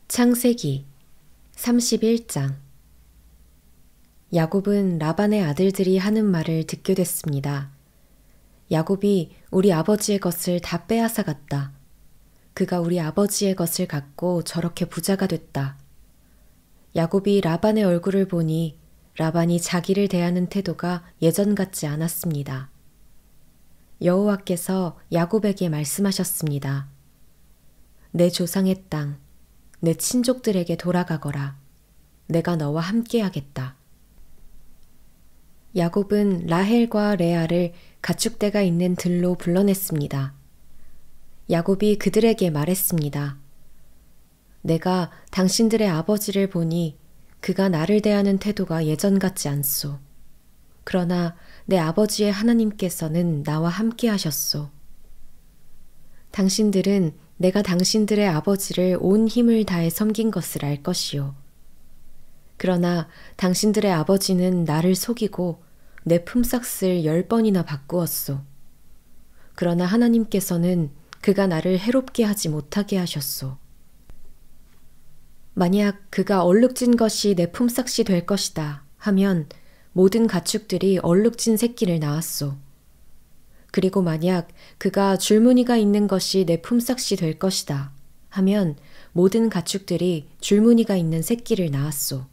창세기 31장. 야곱은 라반의 아들들이 하는 말을 듣게 됐습니다. 야곱이 우리 아버지의 것을 다 빼앗아 갔다. 그가 우리 아버지의 것을 갖고 저렇게 부자가 됐다. 야곱이 라반의 얼굴을 보니 라반이 자기를 대하는 태도가 예전 같지 않았습니다. 여호와께서 야곱에게 말씀하셨습니다. 내 조상의 땅, 내 친족들에게 돌아가거라. 내가 너와 함께하겠다. 야곱은 라헬과 레아를 가축대가 있는 들로 불러냈습니다. 야곱이 그들에게 말했습니다. 내가 당신들의 아버지를 보니 그가 나를 대하는 태도가 예전 같지 않소. 그러나 내 아버지의 하나님께서는 나와 함께 하셨소. 당신들은 내가 당신들의 아버지를 온 힘을 다해 섬긴 것을 알 것이요. 그러나 당신들의 아버지는 나를 속이고 내 품삯을 10번이나 바꾸었소. 그러나 하나님께서는 그가 나를 해롭게 하지 못하게 하셨소. 만약 그가 얼룩진 것이 내 품삯이 될 것이다 하면 모든 가축들이 얼룩진 새끼를 낳았소. 그리고 만약 그가 줄무늬가 있는 것이 내 품삯이 될 것이다 하면 모든 가축들이 줄무늬가 있는 새끼를 낳았소.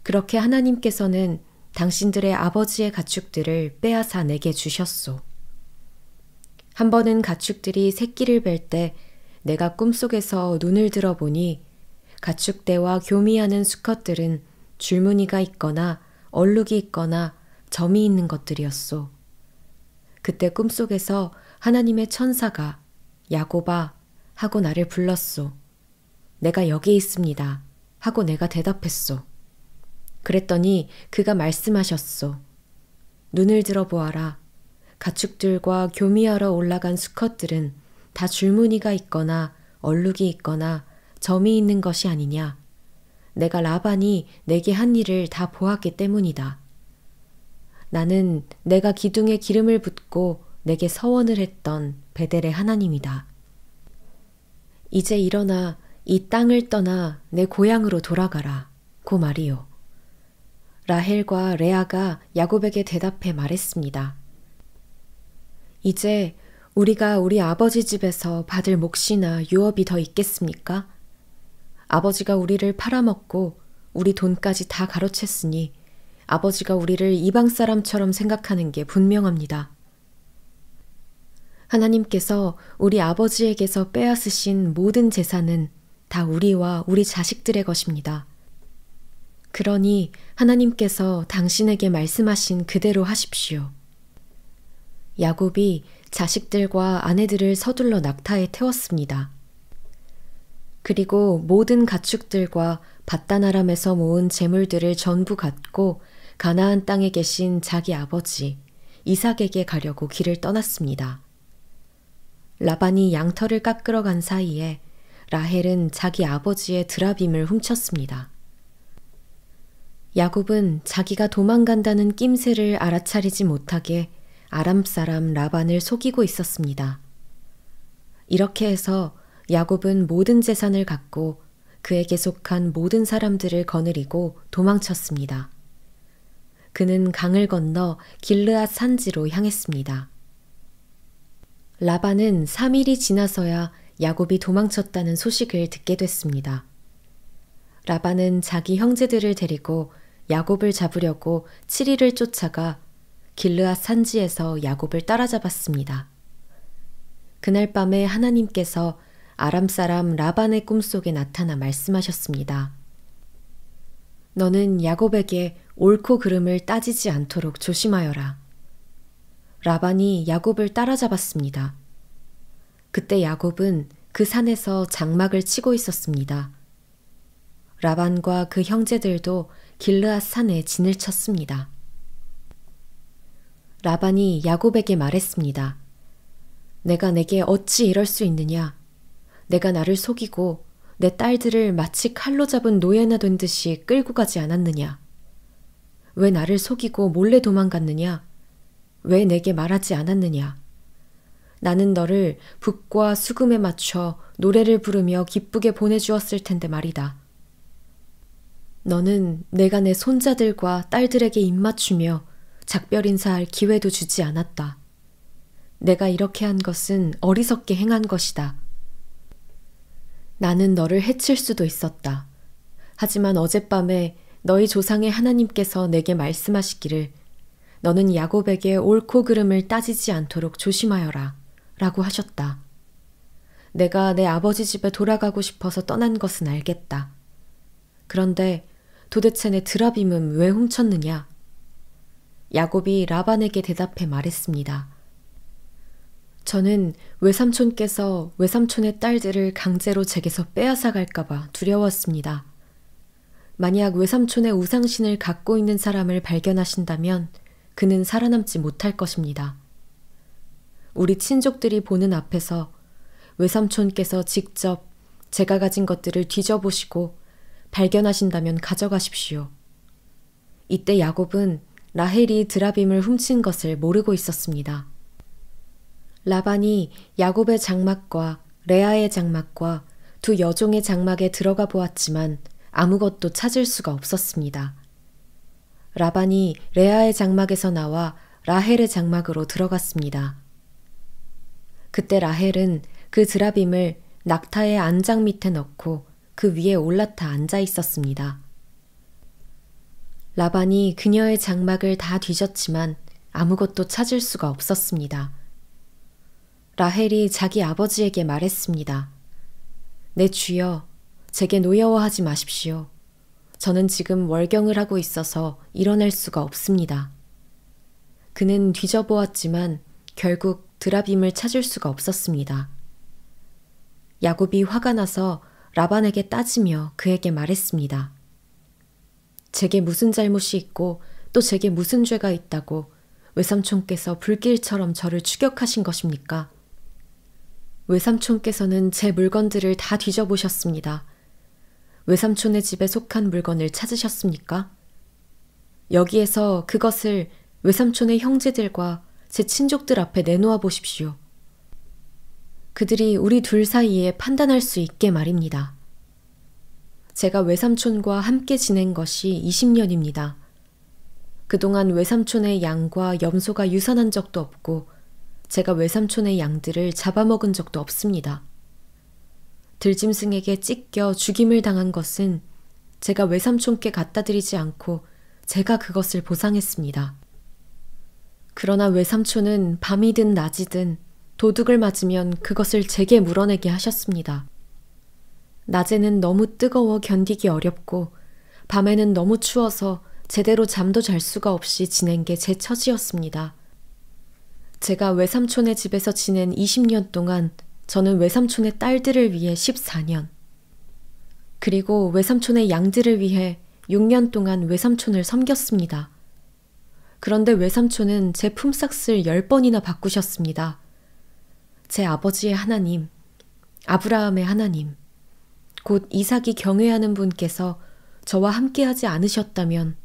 그렇게 하나님께서는 당신들의 아버지의 가축들을 빼앗아 내게 주셨소. 한 번은 가축들이 새끼를 뵐 때 내가 꿈속에서 눈을 들어보니 가축대와 교미하는 수컷들은 줄무늬가 있거나 얼룩이 있거나 점이 있는 것들이었소. 그때 꿈속에서 하나님의 천사가 야곱아 하고 나를 불렀소. 내가 여기 있습니다 하고 내가 대답했소. 그랬더니 그가 말씀하셨소. 눈을 들어보아라. 가축들과 교미하러 올라간 수컷들은 다 줄무늬가 있거나 얼룩이 있거나 점이 있는 것이 아니냐. 내가 라반이 내게 한 일을 다 보았기 때문이다. 나는 내가 기둥에 기름을 붓고 내게 서원을 했던 베델의 하나님이다. 이제 일어나 이 땅을 떠나 내 고향으로 돌아가라. 고 말이요. 라헬과 레아가 야곱에게 대답해 말했습니다. 이제 우리가 우리 아버지 집에서 받을 몫이나 유업이 더 있겠습니까? 아버지가 우리를 팔아먹고 우리 돈까지 다 가로챘으니 아버지가 우리를 이방 사람처럼 생각하는 게 분명합니다. 하나님께서 우리 아버지에게서 빼앗으신 모든 재산은 다 우리와 우리 자식들의 것입니다. 그러니 하나님께서 당신에게 말씀하신 그대로 하십시오. 야곱이 자식들과 아내들을 서둘러 낙타에 태웠습니다. 그리고 모든 가축들과 밧단 아람에서 모은 재물들을 전부 갖고 가나안 땅에 계신 자기 아버지 이삭에게 가려고 길을 떠났습니다. 라반이 양털을 깎으러 간 사이에 라헬은 자기 아버지의 드라빔을 훔쳤습니다. 야곱은 자기가 도망간다는 낌새를 알아차리지 못하게 아람 사람 라반을 속이고 있었습니다. 이렇게 해서 야곱은 모든 재산을 갖고 그에게 속한 모든 사람들을 거느리고 도망쳤습니다. 그는 강을 건너 길르앗 산지로 향했습니다. 라반은 3일이 지나서야 야곱이 도망쳤다는 소식을 듣게 됐습니다. 라반은 자기 형제들을 데리고 야곱을 잡으려고 7일을 쫓아가 길르앗 산지에서 야곱을 따라잡았습니다. 그날 밤에 하나님께서 아람 사람 라반의 꿈속에 나타나 말씀하셨습니다. 너는 야곱에게 옳고 그름을 따지지 않도록 조심하여라. 라반이 야곱을 따라잡았습니다. 그때 야곱은 그 산에서 장막을 치고 있었습니다. 라반과 그 형제들도 길르앗 산에 진을 쳤습니다. 라반이 야곱에게 말했습니다. 내가 내게 어찌 이럴 수 있느냐? 내가 나를 속이고 내 딸들을 마치 칼로 잡은 노예나 된 듯이 끌고 가지 않았느냐? 왜 나를 속이고 몰래 도망갔느냐? 왜 내게 말하지 않았느냐? 나는 너를 북과 수금에 맞춰 노래를 부르며 기쁘게 보내주었을 텐데 말이다. 너는 내가 내 손자들과 딸들에게 입맞추며 작별 인사할 기회도 주지 않았다. 내가 이렇게 한 것은 어리석게 행한 것이다. 나는 너를 해칠 수도 있었다. 하지만 어젯밤에 너희 조상의 하나님께서 내게 말씀하시기를 너는 야곱에게 옳고 그름을 따지지 않도록 조심하여라 라고 하셨다. 내가 내 아버지 집에 돌아가고 싶어서 떠난 것은 알겠다. 그런데 도대체 내 드라빔은 왜 훔쳤느냐? 야곱이 라반에게 대답해 말했습니다. 저는 외삼촌께서 외삼촌의 딸들을 강제로 제게서 빼앗아 갈까봐 두려웠습니다. 만약 외삼촌의 우상신을 갖고 있는 사람을 발견하신다면 그는 살아남지 못할 것입니다. 우리 친족들이 보는 앞에서 외삼촌께서 직접 제가 가진 것들을 뒤져보시고 발견하신다면 가져가십시오. 이때 야곱은 라헬이 드라빔을 훔친 것을 모르고 있었습니다. 라반이 야곱의 장막과 레아의 장막과 두 여종의 장막에 들어가 보았지만 아무것도 찾을 수가 없었습니다. 라반이 레아의 장막에서 나와 라헬의 장막으로 들어갔습니다. 그때 라헬은 그 드라빔을 낙타의 안장 밑에 넣고 그 위에 올라타 앉아 있었습니다. 라반이 그녀의 장막을 다 뒤졌지만 아무것도 찾을 수가 없었습니다. 라헬이 자기 아버지에게 말했습니다. 내 주여, 제게 노여워하지 마십시오. 저는 지금 월경을 하고 있어서 일어날 수가 없습니다. 그는 뒤져보았지만 결국 드라빔을 찾을 수가 없었습니다. 야곱이 화가 나서 라반에게 따지며 그에게 말했습니다. 제게 무슨 잘못이 있고 또 제게 무슨 죄가 있다고 외삼촌께서 불길처럼 저를 추격하신 것입니까? 외삼촌께서는 제 물건들을 다 뒤져보셨습니다. 외삼촌의 집에 속한 물건을 찾으셨습니까? 여기에서 그것을 외삼촌의 형제들과 제 친족들 앞에 내놓아 보십시오. 그들이 우리 둘 사이에 판단할 수 있게 말입니다. 제가 외삼촌과 함께 지낸 것이 20년입니다. 그동안 외삼촌의 양과 염소가 유산한 적도 없고 제가 외삼촌의 양들을 잡아먹은 적도 없습니다. 들짐승에게 찢겨 죽임을 당한 것은 제가 외삼촌께 갖다 드리지 않고 제가 그것을 보상했습니다. 그러나 외삼촌은 밤이든 낮이든 도둑을 맞으면 그것을 제게 물어내게 하셨습니다. 낮에는 너무 뜨거워 견디기 어렵고 밤에는 너무 추워서 제대로 잠도 잘 수가 없이 지낸 게 제 처지였습니다. 제가 외삼촌의 집에서 지낸 20년 동안 저는 외삼촌의 딸들을 위해 14년, 그리고 외삼촌의 양들을 위해 6년 동안 외삼촌을 섬겼습니다. 그런데 외삼촌은 제 품삯을 10번이나 바꾸셨습니다. 제 아버지의 하나님, 아브라함의 하나님, 곧 이삭이 경외하는 분께서 저와 함께하지 않으셨다면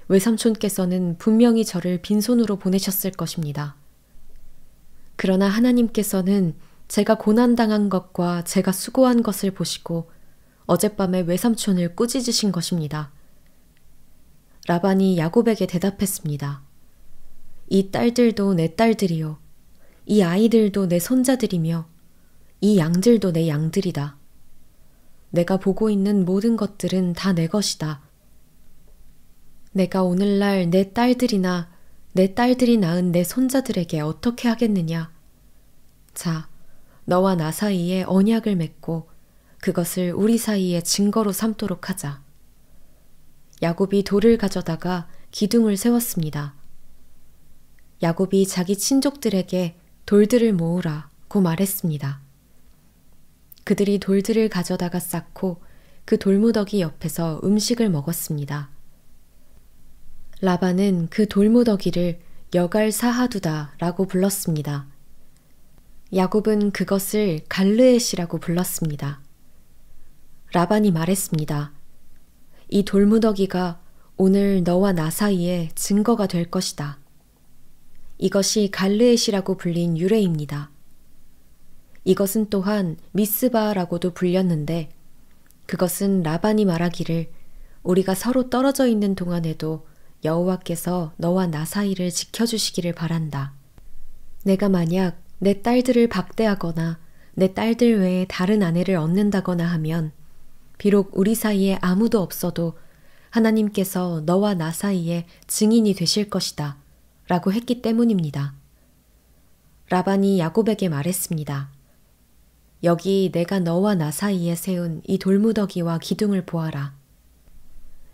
외삼촌께서는 분명히 저를 빈손으로 보내셨을 것입니다. 그러나 하나님께서는 제가 고난당한 것과 제가 수고한 것을 보시고 어젯밤에 외삼촌을 꾸짖으신 것입니다. 라반이 야곱에게 대답했습니다. 이 딸들도 내 딸들이요. 이 아이들도 내 손자들이며 이 양들도 내 양들이다. 내가 보고 있는 모든 것들은 다 내 것이다. 내가 오늘날 내 딸들이나 내 딸들이 낳은 내 손자들에게 어떻게 하겠느냐. 자, 너와 나 사이에 언약을 맺고 그것을 우리 사이에 증거로 삼도록 하자. 야곱이 돌을 가져다가 기둥을 세웠습니다. 야곱이 자기 친족들에게 돌들을 모으라고 말했습니다. 그들이 돌들을 가져다가 쌓고 그 돌무더기 옆에서 음식을 먹었습니다. 라반은 그 돌무더기를 여갈 사하두다라고 불렀습니다. 야곱은 그것을 갈르엣이라고 불렀습니다. 라반이 말했습니다. 이 돌무더기가 오늘 너와 나 사이에 증거가 될 것이다. 이것이 갈르엣이라고 불린 유래입니다. 이것은 또한 미스바라고도 불렸는데 그것은 라반이 말하기를 우리가 서로 떨어져 있는 동안에도 여호와께서 너와 나 사이를 지켜주시기를 바란다. 내가 만약 내 딸들을 박대하거나 내 딸들 외에 다른 아내를 얻는다거나 하면 비록 우리 사이에 아무도 없어도 하나님께서 너와 나 사이에 증인이 되실 것이다. 라고 했기 때문입니다. 라반이 야곱에게 말했습니다. 여기 내가 너와 나 사이에 세운 이 돌무더기와 기둥을 보아라.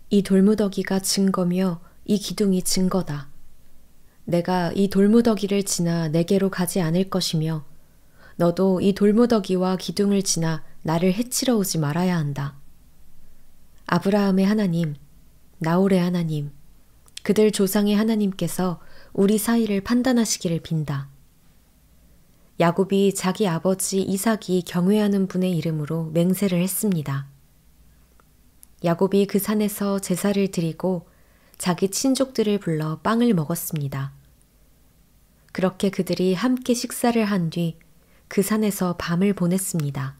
이 돌무더기가 증거며 이 기둥이 증거다. 내가 이 돌무더기를 지나 내게로 가지 않을 것이며 너도 이 돌무더기와 기둥을 지나 나를 해치러 오지 말아야 한다. 아브라함의 하나님, 나홀의 하나님, 그들 조상의 하나님께서 우리 사이를 판단하시기를 빈다. 야곱이 자기 아버지 이삭이 경외하는 분의 이름으로 맹세를 했습니다. 야곱이 그 산에서 제사를 드리고 자기 친족들을 불러 빵을 먹었습니다. 그렇게 그들이 함께 식사를 한 뒤 그 산에서 밤을 보냈습니다.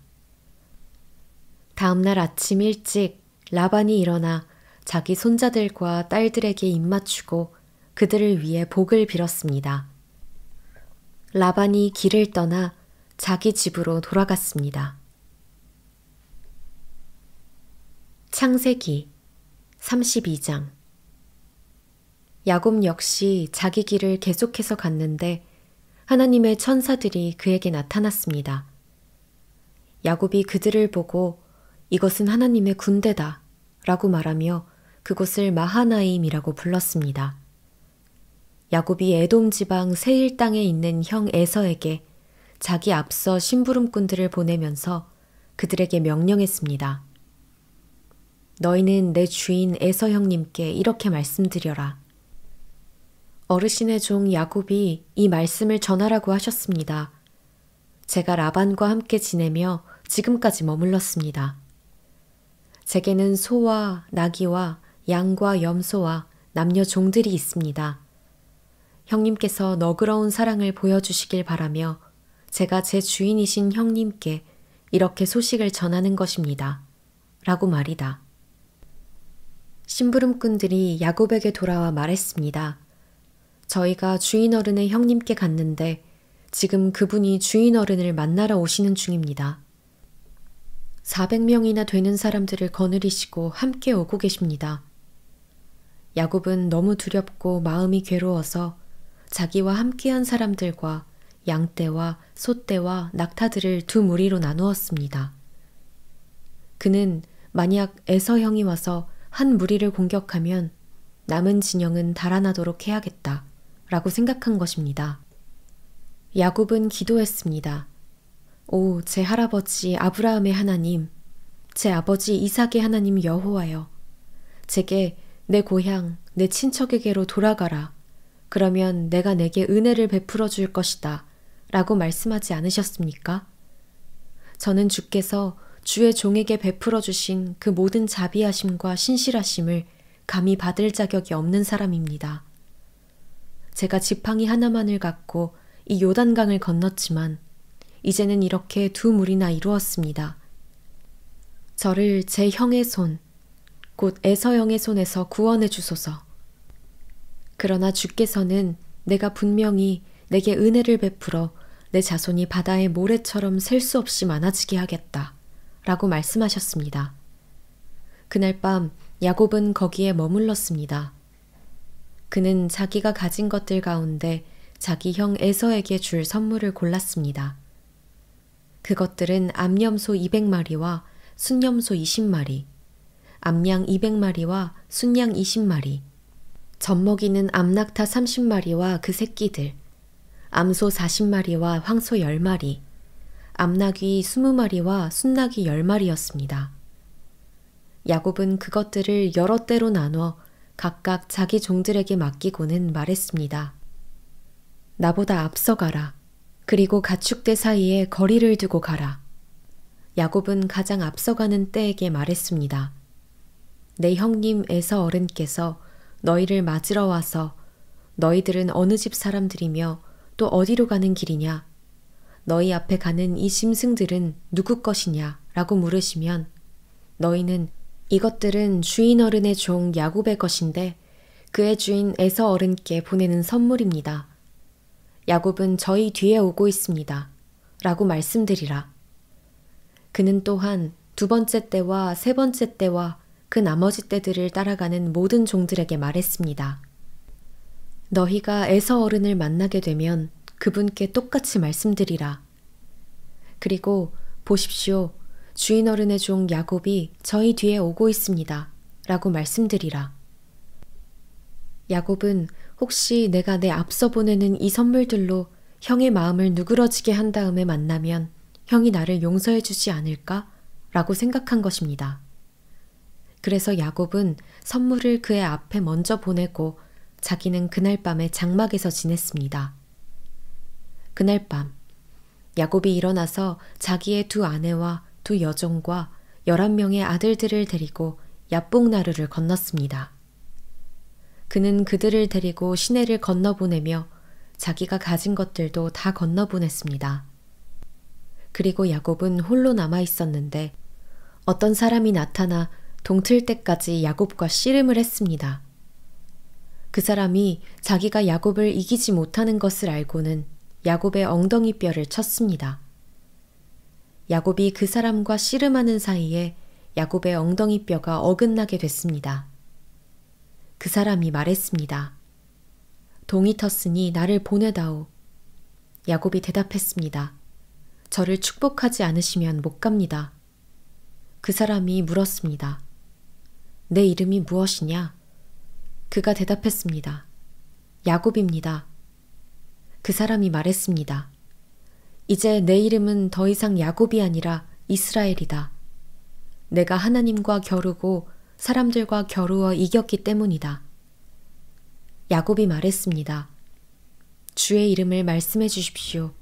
다음 날 아침 일찍 라반이 일어나 자기 손자들과 딸들에게 입맞추고 그들을 위해 복을 빌었습니다. 라반이 길을 떠나 자기 집으로 돌아갔습니다. 창세기 32장 야곱 역시 자기 길을 계속해서 갔는데 하나님의 천사들이 그에게 나타났습니다. 야곱이 그들을 보고 이것은 하나님의 군대다 라고 말하며 그곳을 마하나임이라고 불렀습니다. 야곱이 에돔 지방 세일 땅에 있는 형 에서에게 자기 앞서 심부름꾼들을 보내면서 그들에게 명령했습니다. 너희는 내 주인 에서 형님께 이렇게 말씀드려라. 어르신의 종 야곱이 이 말씀을 전하라고 하셨습니다. 제가 라반과 함께 지내며 지금까지 머물렀습니다. 제게는 소와 나귀와 양과 염소와 남녀 종들이 있습니다. 형님께서 너그러운 사랑을 보여주시길 바라며 제가 제 주인이신 형님께 이렇게 소식을 전하는 것입니다. 라고 말이다. 심부름꾼들이 야곱에게 돌아와 말했습니다. 저희가 주인어른의 형님께 갔는데 지금 그분이 주인어른을 만나러 오시는 중입니다. 400명이나 되는 사람들을 거느리시고 함께 오고 계십니다. 야곱은 너무 두렵고 마음이 괴로워서 자기와 함께한 사람들과 양떼와 소떼와 낙타들을 두 무리로 나누었습니다. 그는 만약 에서 형이 와서 한 무리를 공격하면 남은 진영은 달아나도록 해야겠다 라고 생각한 것입니다. 야곱은 기도했습니다. 오, 제 할아버지 아브라함의 하나님, 제 아버지 이삭의 하나님 여호와여, 제게 내 고향, 내 친척에게로 돌아가라. 그러면 내가 내게 은혜를 베풀어 줄 것이다. 라고 말씀하지 않으셨습니까? 저는 주께서 주의 종에게 베풀어 주신 그 모든 자비하심과 신실하심을 감히 받을 자격이 없는 사람입니다. 제가 지팡이 하나만을 갖고 이 요단강을 건넜지만 이제는 이렇게 두 무리나 이루었습니다. 저를 제 형의 손, 곧 에서 형의 손에서 구원해 주소서. 그러나 주께서는 내가 분명히 내게 은혜를 베풀어 내 자손이 바다의 모래처럼 셀 수 없이 많아지게 하겠다. 라고 말씀하셨습니다. 그날 밤 야곱은 거기에 머물렀습니다. 그는 자기가 가진 것들 가운데 자기 형 에서에게 줄 선물을 골랐습니다. 그것들은 암염소 200마리와 순염소 20마리, 암양 200마리와 순양 20마리, 젖먹이는 암낙타 30마리와 그 새끼들, 암소 40마리와 황소 10마리, 암나귀 20마리와 순나귀 10마리였습니다. 야곱은 그것들을 여러 때로 나눠 각각 자기 종들에게 맡기고는 말했습니다. 나보다 앞서 가라. 그리고 가축대 사이에 거리를 두고 가라. 야곱은 가장 앞서가는 떼에게 말했습니다. 내 형님 에서 어른께서 너희를 맞으러 와서 너희들은 어느 집 사람들이며 또 어디로 가는 길이냐? 너희 앞에 가는 이 짐승들은 누구 것이냐 라고 물으시면 너희는 이것들은 주인 어른의 종 야곱의 것인데 그의 주인 에서 어른께 보내는 선물입니다. 야곱은 저희 뒤에 오고 있습니다. 라고 말씀드리라. 그는 또한 두 번째 때와 세 번째 때와 그 나머지 때들을 따라가는 모든 종들에게 말했습니다. 너희가 에서 어른을 만나게 되면 그분께 똑같이 말씀드리라. 그리고 보십시오. 주인 어른의 종 야곱이 저희 뒤에 오고 있습니다. 라고 말씀드리라. 야곱은 혹시 내가 내 앞서 보내는 이 선물들로 형의 마음을 누그러지게 한 다음에 만나면 형이 나를 용서해 주지 않을까? 라고 생각한 것입니다. 그래서 야곱은 선물을 그의 앞에 먼저 보내고 자기는 그날 밤에 장막에서 지냈습니다. 그날 밤 야곱이 일어나서 자기의 두 아내와 두 여종과 11명의 아들들을 데리고 야복나루를 건넜습니다. 그는 그들을 데리고 시내를 건너보내며 자기가 가진 것들도 다 건너보냈습니다. 그리고 야곱은 홀로 남아 있었는데 어떤 사람이 나타나 동틀 때까지 야곱과 씨름을 했습니다. 그 사람이 자기가 야곱을 이기지 못하는 것을 알고는 야곱의 엉덩이 뼈를 쳤습니다. 야곱이 그 사람과 씨름하는 사이에 야곱의 엉덩이 뼈가 어긋나게 됐습니다. 그 사람이 말했습니다. 동이 텄으니 나를 보내다오. 야곱이 대답했습니다. 저를 축복하지 않으시면 못 갑니다. 그 사람이 물었습니다. 내 이름이 무엇이냐? 그가 대답했습니다. 야곱입니다. 그 사람이 말했습니다. 이제 내 이름은 더 이상 야곱이 아니라 이스라엘이다. 내가 하나님과 겨루고 사람들과 겨루어 이겼기 때문이다. 야곱이 말했습니다. 주의 이름을 말씀해 주십시오.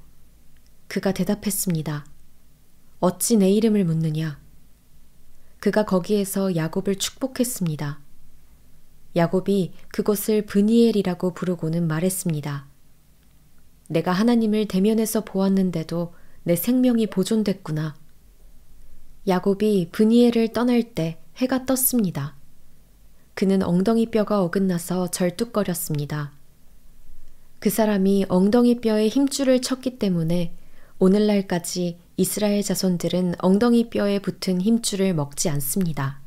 그가 대답했습니다. 어찌 내 이름을 묻느냐? 그가 거기에서 야곱을 축복했습니다. 야곱이 그곳을 브니엘이라고 부르고는 말했습니다. 내가 하나님을 대면해서 보았는데도 내 생명이 보존됐구나. 야곱이 브니엘을 떠날 때 해가 떴습니다. 그는 엉덩이 뼈가 어긋나서 절뚝거렸습니다. 그 사람이 엉덩이 뼈에 힘줄을 쳤기 때문에 오늘날까지 이스라엘 자손들은 엉덩이 뼈에 붙은 힘줄을 먹지 않습니다.